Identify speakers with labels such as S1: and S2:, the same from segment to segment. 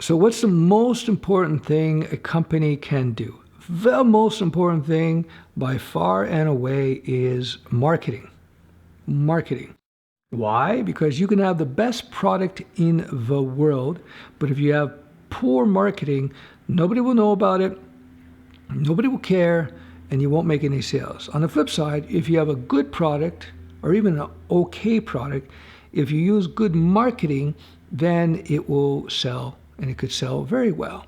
S1: So what's the most important thing a company can do? The most important thing by far and away is marketing. Marketing. Why? Because you can have the best product in the world, but if you have poor marketing, nobody will know about it, nobody will care, and you won't make any sales. On the flip side, if you have a good product or even an okay product, if you use good marketing, then it will sell, and it could sell very well.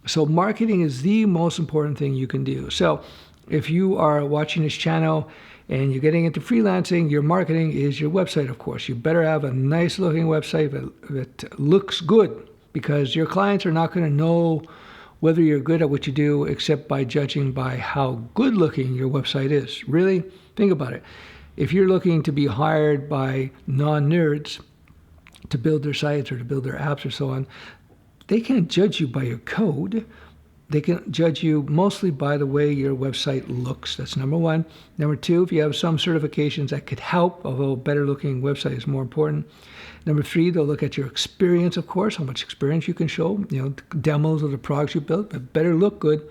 S1: So marketing is the most important thing you can do. So if you are watching this channel and you're getting into freelancing, your marketing is your website, of course. You better have a nice looking website that looks good, because your clients are not going to know whether you're good at what you do except by judging by how good looking your website is. Really? Think about it. If you're looking to be hired by non-nerds to build their sites or to build their apps or so on, they can't judge you by your code. They can judge you mostly by the way your website looks. That's number one. Number two, if you have some certifications that could help, although a better looking website is more important. Number three, they'll look at your experience, of course, how much experience you can show, demos of the products you built, but better look good.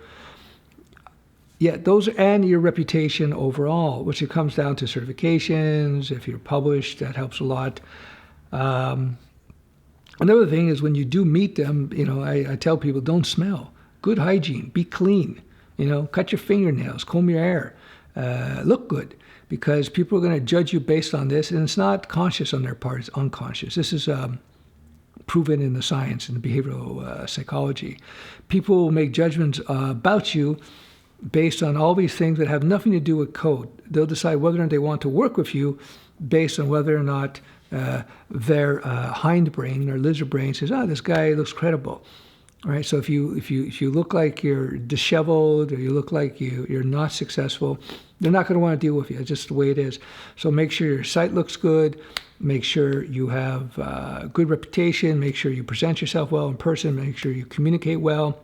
S1: Yeah, those, and your reputation overall, which it comes down to certifications. If you're published, that helps a lot. Another thing is when you do meet them, I tell people, don't smell. Good hygiene, be clean, cut your fingernails, comb your hair, look good, because people are going to judge you based on this, and it's not conscious on their part, it's unconscious. This is proven in the science, in the behavioral psychology. People will make judgments about you based on all these things that have nothing to do with code. They'll decide whether or not they want to work with you based on whether or not their hindbrain, their lizard brain says, this guy looks credible. All right, so if you look like you're disheveled or you look like you're not successful, they're not going to want to deal with you. It's just the way it is. So make sure your site looks good. Make sure you have a good reputation. Make sure you present yourself well in person. Make sure you communicate well.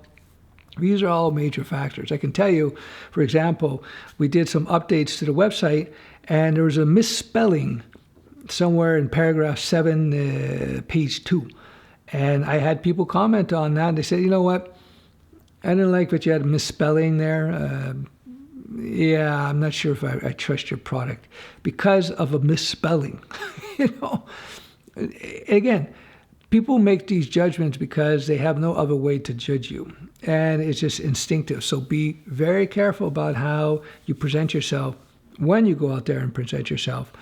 S1: These are all major factors. I can tell you, for example, we did some updates to the website, and there was a misspelling somewhere in paragraph 7, page 2. And I had people comment on that. And they said, you know what? I didn't like that you had a misspelling there. Yeah, I'm not sure if I trust your product because of a misspelling. Again, people make these judgments because they have no other way to judge you. And it's just instinctive. So be very careful about how you present yourself when you go out there and present yourself.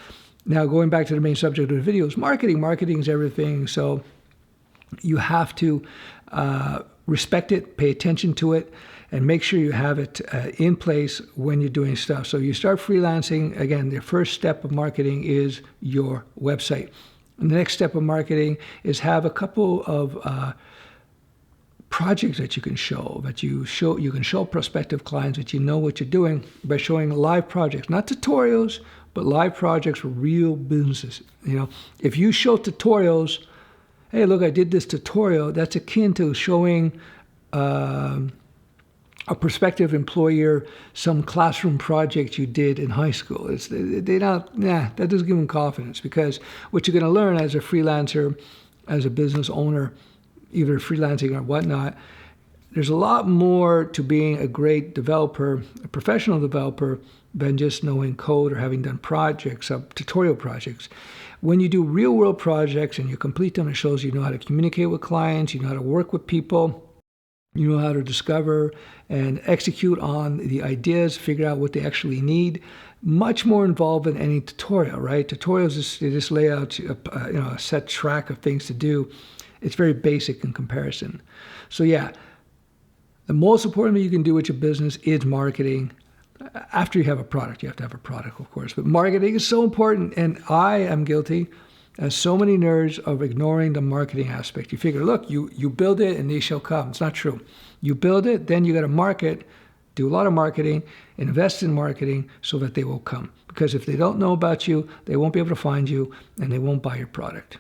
S1: Now, going back to the main subject of the video is marketing. Marketing is everything. So you have to respect it, pay attention to it, and make sure you have it in place when you're doing stuff. So you start freelancing, again, the first step of marketing is your website. And the next step of marketing is have a couple of projects that you can show, you can show prospective clients that you know what you're doing by showing live projects, not tutorials, but live projects for real businesses. If you show tutorials, hey, look, I did this tutorial, that's akin to showing a prospective employer some classroom project you did in high school. That doesn't give them confidence, because what you're going to learn as a freelancer, as a business owner, either freelancing or whatnot, there's a lot more to being a great developer, a professional developer, than just knowing code or having done projects, tutorial projects. When you do real world projects and you complete them, it shows you know how to communicate with clients, you know how to work with people, you know how to discover and execute on the ideas, figure out what they actually need. Much more involved than any tutorial, right? Tutorials, they just lay out a set track of things to do. It's very basic in comparison. So yeah, the most important thing you can do with your business is marketing. After you have a product, you have to have a product, of course. But marketing is so important, and I am guilty, as so many nerds, of ignoring the marketing aspect. You figure, look, you build it and they shall come. It's not true. You build it, then you got to market, do a lot of marketing, invest in marketing so that they will come. Because if they don't know about you, they won't be able to find you, and they won't buy your product.